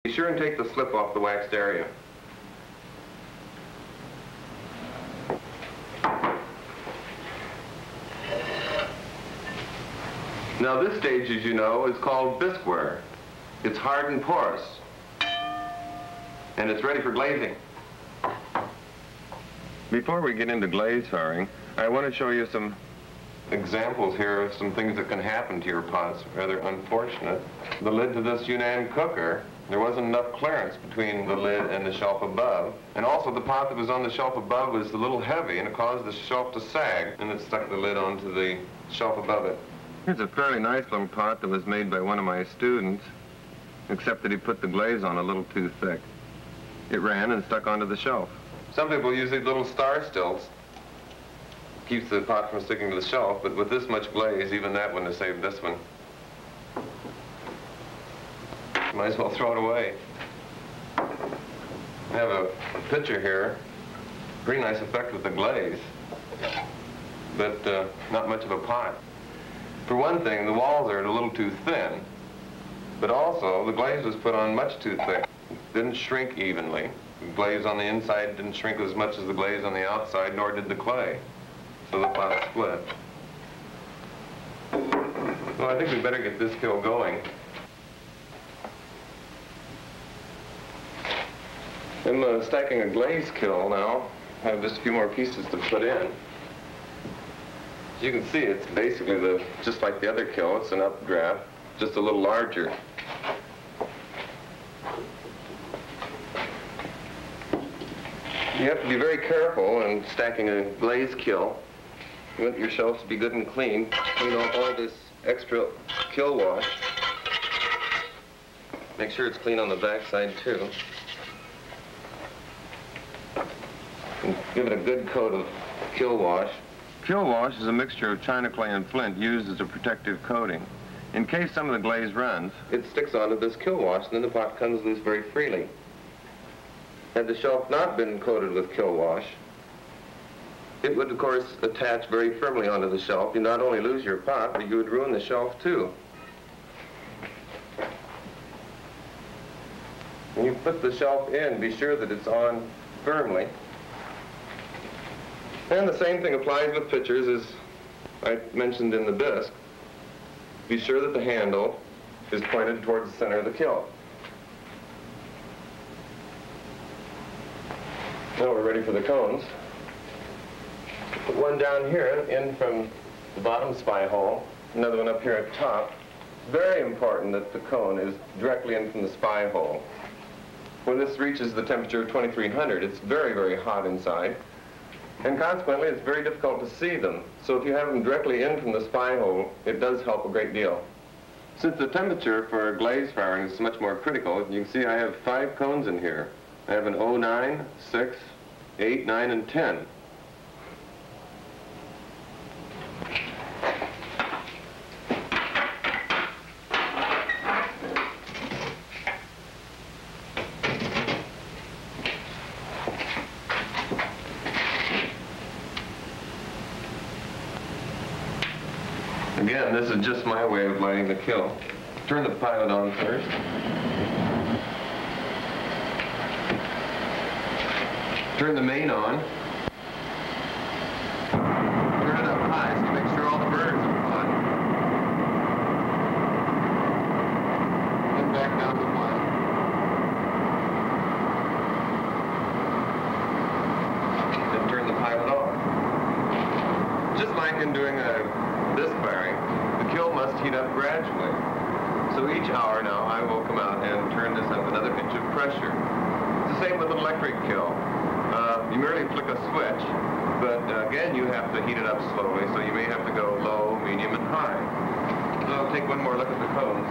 Be sure and take the slip off the waxed area. Now this stage, as you know, is called bisque wear. It's hard and porous, and it's ready for glazing. Before we get into glaze firing, I want to show you some examples here of some things that can happen to your pots, rather unfortunate. The lid to this Yunnan cooker, there wasn't enough clearance between the lid and the shelf above. And also the pot that was on the shelf above was a little heavy, and it caused the shelf to sag, and it stuck the lid onto the shelf above it. Here's a fairly nice little pot that was made by one of my students, except that he put the glaze on a little too thick. It ran and stuck onto the shelf. Some people use these little star stilts. Keeps the pot from sticking to the shelf, but with this much glaze, even that wouldn't have saved this one. Might as well throw it away. I have a picture here. Pretty nice effect with the glaze, but not much of a pot. For one thing, the walls are a little too thin, but also the glaze was put on much too thick. It didn't shrink evenly. The glaze on the inside didn't shrink as much as the glaze on the outside, nor did the clay. So the pot split. Well, I think we better get this kiln going. I'm stacking a glaze kiln now. I have just a few more pieces to put in. As you can see, it's basically just like the other kiln. It's an updraft, just a little larger. You have to be very careful in stacking a glaze kiln. You want your shelves to be good and clean. Clean off all this extra kiln wash. Make sure it's clean on the back side too. And give it a good coat of kiln wash. Kiln wash is a mixture of china clay and flint used as a protective coating. In case some of the glaze runs, it sticks onto this kiln wash, and then the pot comes loose very freely. Had the shelf not been coated with kiln wash, it would, of course, attach very firmly onto the shelf. You not only lose your pot, but you would ruin the shelf, too. When you put the shelf in, be sure that it's on firmly. And the same thing applies with pitchers, as I mentioned in the bisque. Be sure that the handle is pointed towards the center of the kiln. Now we're ready for the cones. Put one down here, in from the bottom spy hole, another one up here at the top. Very important that the cone is directly in from the spy hole. When this reaches the temperature of 2300, it's very, very hot inside, and consequently it's very difficult to see them. So if you have them directly in from the spy hole, it does help a great deal. Since the temperature for glaze firing is much more critical, you can see I have 5 cones in here. I have an 09, 6, 8, 9, and 10. Again, this is just my way of lighting the kiln. Turn the pilot on first. Turn the main on. Turn it up high so you make sure all the burners are on. Then back down to 1. Then turn the pilot off. Just like in doing bisque firing, the kiln must heat up gradually. So each hour now I will come out and turn this up another inch of pressure. It's the same with an electric kiln. You merely flick a switch, but again you have to heat it up slowly, so you may have to go low, medium, and high. So I'll take one more look at the cones.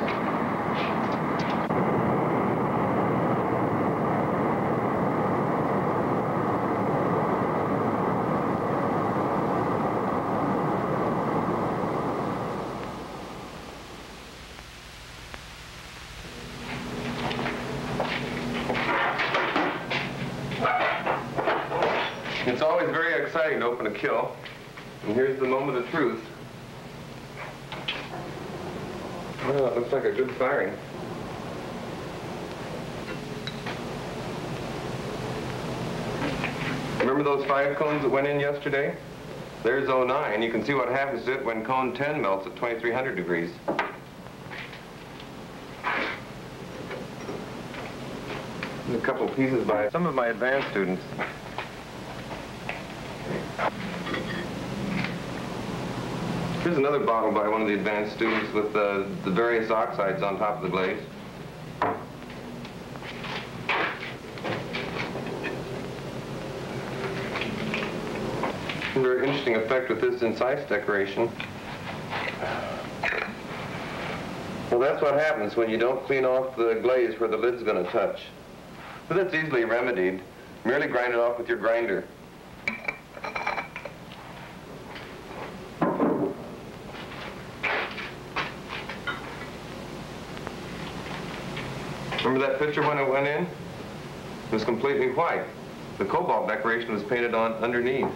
It's always very exciting to open a kiln, and here's the moment of truth. Well, it looks like a good firing. Remember those 5 cones that went in yesterday? There's 09. You can see what happens to it when cone 10 melts at 2300 degrees. A couple pieces by some of my advanced students. Here's another bottle by one of the advanced students with the various oxides on top of the glaze. A very interesting effect with this incise decoration. Well, that's what happens when you don't clean off the glaze where the lid's going to touch. But that's easily remedied. Merely grind it off with your grinder. Remember that picture when it went in? It was completely white. The cobalt decoration was painted on underneath.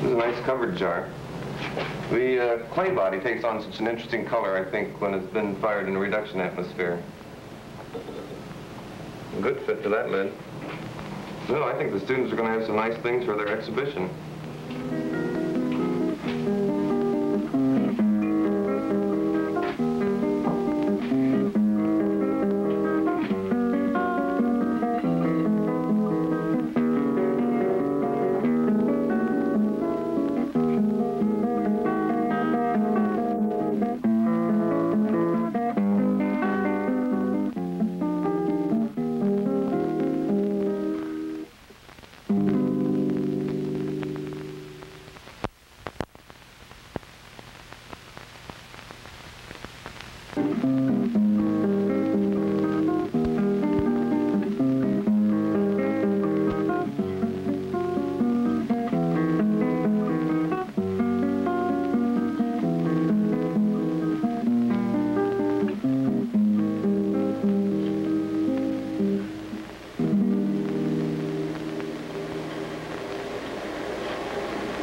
This is a nice covered jar. The clay body takes on such an interesting color, I think, when it's been fired in a reduction atmosphere. A good fit to that lid. No, I think the students are going to have some nice things for their exhibition.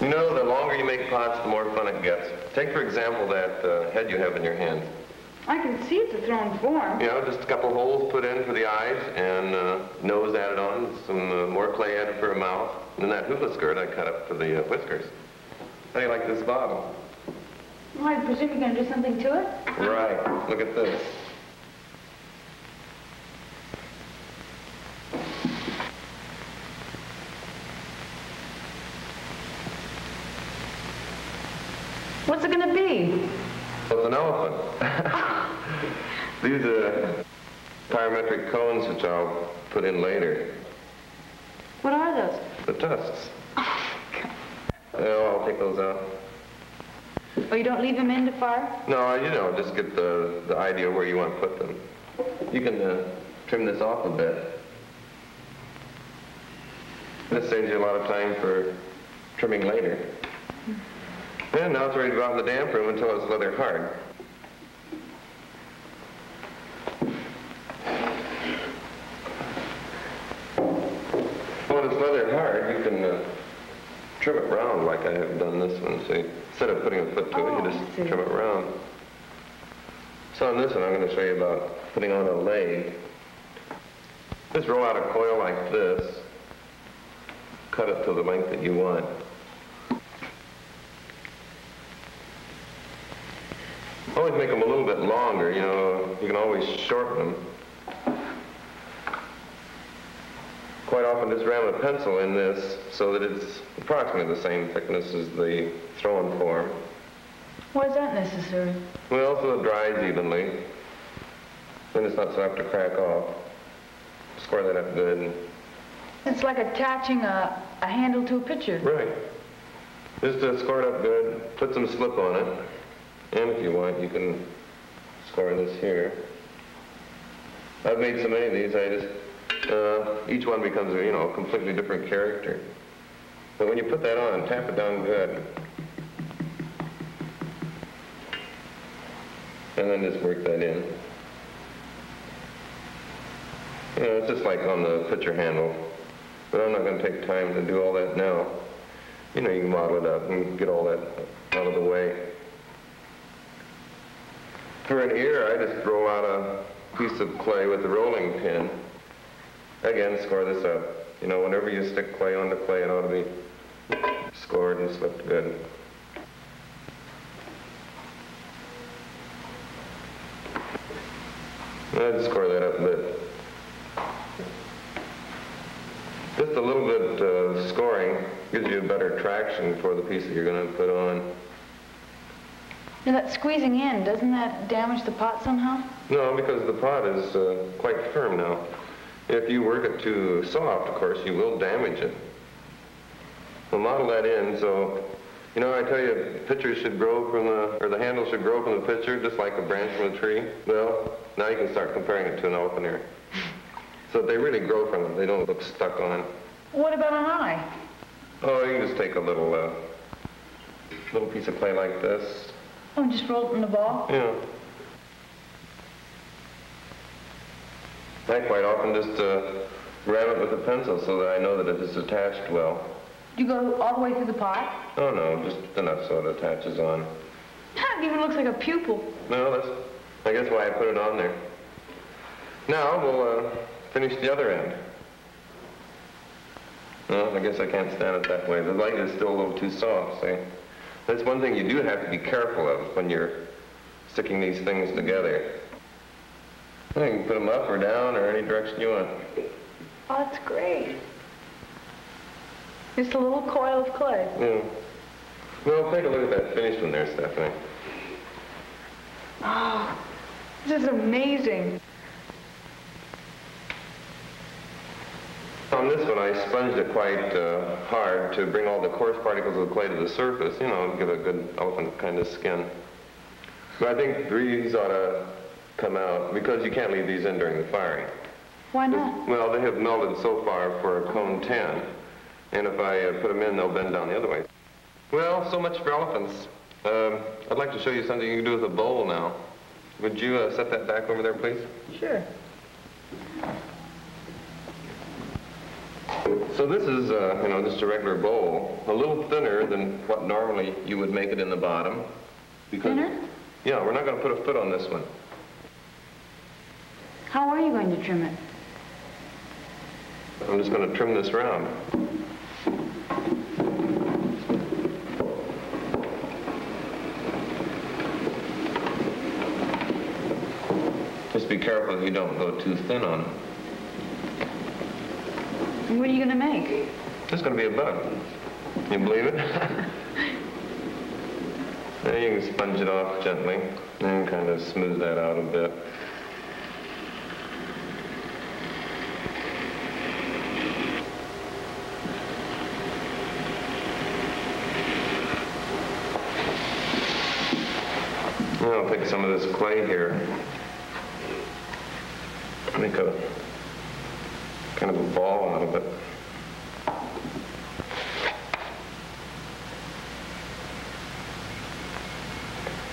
You know, the longer you make pots, the more fun it gets. Take, for example, that head you have in your hand. I can see it's a thrown form. You know, just a couple holes put in for the eyes and nose added on, some more clay added for a mouth, and then that hula skirt I cut up for the whiskers. How do you like this bottle? Well, I presume you're going to do something to it? Right. Look at this. What's it going to be? It's an elephant. These are pyrometric cones which I'll put in later. What are those? The tusks. Oh, I'll take those out. Oh, you don't leave them in to fire? No, you know, just get the idea where you want to put them. You can trim this off a bit. This saves you a lot of time for trimming later. And now it's ready to go out in the damp room until it's leather hard. When it's leather hard, you can trim it round like I have done this one. See, instead of putting a foot to it, you just trim it round. So on this one, I'm going to show you about putting on a lathe. Just roll out a coil like this. Cut it to the length that you want. Always make them a little bit longer, you know, you can always shorten them. Quite often just ram a pencil in this so that it's approximately the same thickness as the thrown form. Why is that necessary? Well, so it dries evenly. Then it's not so apt to crack off. Square that up good. It's like attaching a handle to a picture. Right. Just score it up good, put some slip on it. And if you want, you can score this here. I've made so many of these, I just, each one becomes, you know, a completely different character. But when you put that on, tap it down good. And then just work that in. You know, it's just like on the picture handle. But I'm not going to take time to do all that now. You know, you can model it up and get all that out of the way. For an ear, I just roll out piece of clay with the rolling pin. Again, score this up. You know, whenever you stick clay onto clay, it ought to be scored and slipped good. I'd score that up a bit. Just a little bit of scoring gives you a better traction for the piece that you're going to put on. Now that squeezing in, doesn't that damage the pot somehow? No, because the pot is quite firm now. If you work it too soft, of course, you will damage it. We'll model that in, so, you know, I tell you, pitchers should grow from the handle should grow from the pitcher, just like a branch from a tree. Well, now you can start comparing it to an elephant ear. So they really grow from it. They don't look stuck on. What about an eye? Oh, you can just take a little piece of clay like this. Oh, and just roll it in the ball? Yeah. I quite often just ram it with a pencil so that I know that it is attached well. Do you go all the way through the pot? Oh, no, just enough so it attaches on. It even looks like a pupil. No, that's, I guess, why I put it on there. Now we'll finish the other end. No, I guess I can't stand it that way. The light is still a little too soft, see? That's one thing you do have to be careful of when you're sticking these things together. You can put them up or down or any direction you want. Oh, that's great. Just a little coil of clay. Yeah. Well, take a look at that finished one there, Stephanie. Oh, this is amazing. On this one, I sponged it quite hard to bring all the coarse particles of clay to the surface, you know, give a good elephant kind of skin. But I think these ought to come out, because you can't leave these in during the firing. Why not? Well, they have melted so far for a cone 10, and if I put them in, they'll bend down the other way. Well, so much for elephants. I'd like to show you something you can do with a bowl now. Would you set that back over there, please? Sure. So this is, you know, just a regular bowl, a little thinner than what normally you would make it in the bottom. Thinner? Yeah, we're not going to put a foot on this one. How are you going to trim it? I'm just going to trim this round. Just be careful that you don't go too thin on it. What are you going to make? This is going to be a bug. You believe it? Now you can sponge it off gently and kind of smooth that out a bit. Now I'll take some of this clay here, make a kind of a ball out of it.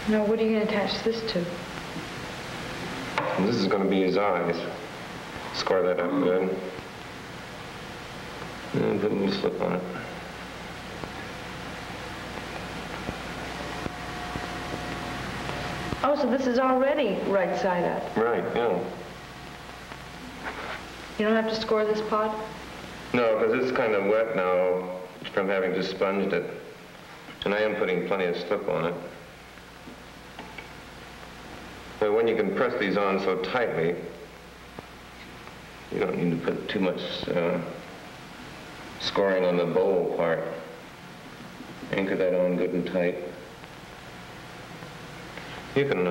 Now, what are you going to attach this to? And this is going to be his eyes. Square that up good. And put a little slip on it. Oh, so this is already right side up. Right, yeah. You don't have to score this pot? No, because it's kind of wet now from having just sponged it. And I am putting plenty of slip on it. But when you can press these on so tightly, you don't need to put too much scoring on the bowl part. Anchor that on good and tight. You can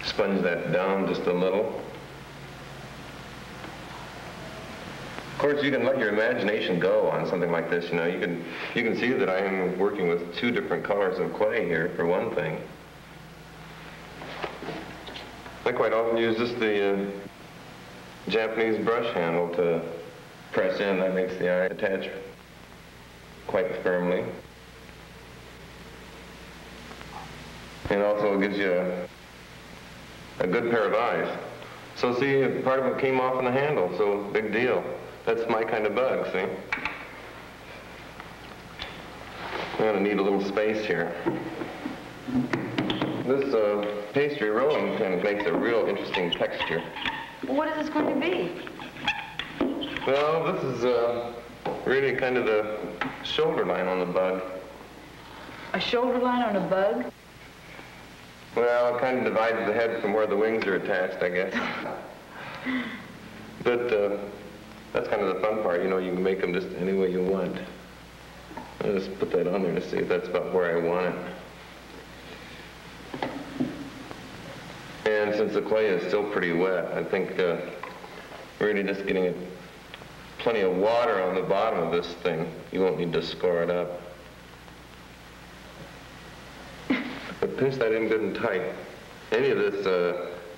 sponge that down just a little. Of course, you can let your imagination go on something like this. You know, you can see that I am working with two different colors of clay here, for one thing. I quite often use just the Japanese brush handle to press in. That makes the eye attach quite firmly. And also gives you a good pair of eyes. So see, part of it came off in the handle, so big deal. That's my kind of bug, see? I'm going to need a little space here. This pastry rolling pin makes a real interesting texture. What is this going to be? Well, this is really kind of the shoulder line on the bug. A shoulder line on a bug? Well, it kind of divides the head from where the wings are attached, I guess. But that's kind of the fun part, you know, you can make them just any way you want. I'll just put that on there to see if that's about where I want it. And since the clay is still pretty wet, I think really just getting plenty of water on the bottom of this thing, you won't need to score it up. But pinch that in good and tight. Any of this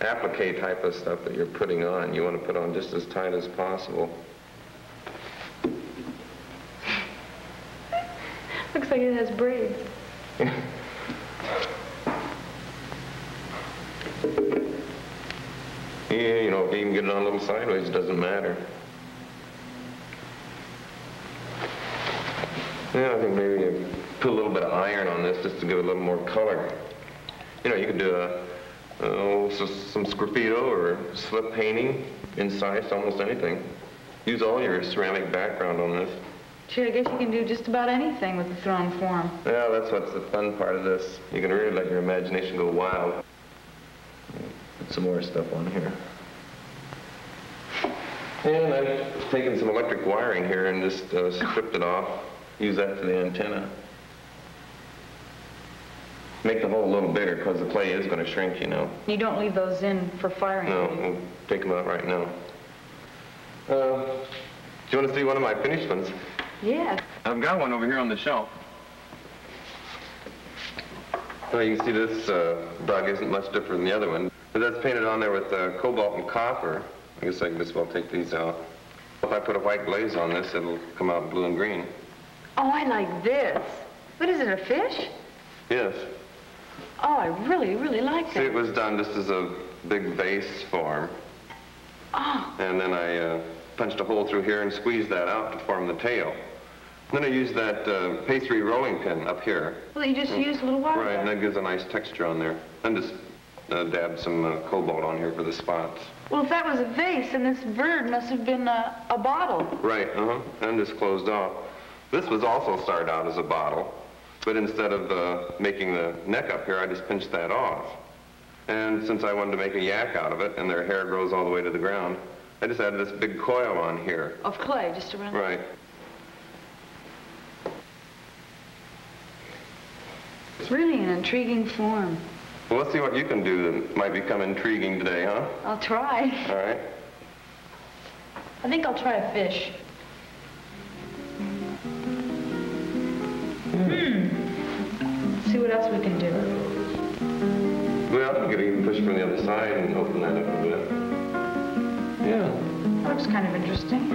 applique type of stuff that you're putting on, you want to put on just as tight as possible. Looks like it has braids. Yeah, you know, if you can get it on a little sideways, it doesn't matter. Yeah, I think maybe you put a little bit of iron on this just to give it a little more color. You know, you could do some sgraffito or slip painting inside almost anything. Use all your ceramic background on this. Gee, I guess you can do just about anything with the thrown form. Yeah, that's what's the fun part of this. You can really let your imagination go wild. Put some more stuff on here. And I've taken some electric wiring here and just stripped it off. Use that for the antenna. Make the hole a little bigger because the clay is going to shrink, you know. You don't leave those in for firing? No, we'll take them out right now. Do you want to see one of my finished ones? Yeah. I've got one over here on the shelf. Well, you can see this bug isn't much different than the other one. But that's painted on there with cobalt and copper. I guess I can just well take these out. If I put a white glaze on this, it'll come out blue and green. Oh, I like this. What is it, a fish? Yes. Oh, I really, really like that. See, it was done just as a big vase form. Oh. And then I punched a hole through here and squeezed that out to form the tail. Then I used that pastry rolling pin up here. Well, you just used a little water. Right, and that gives a nice texture on there. And just dabbed some cobalt on here for the spots. Well, if that was a vase, then this bird must have been a bottle. Right, and just closed off. This was also started out as a bottle, but instead of making the neck up here, I just pinched that off. And since I wanted to make a yak out of it, and their hair grows all the way to the ground, I just added this big coil on here. Of clay, just around? Right. It's really an intriguing form. Well, let's see what you can do that might become intriguing today, huh? I'll try. All right. I think I'll try a fish. See what else we can do. Well, you could even push from the other side and open that up a bit. Yeah. That looks kind of interesting.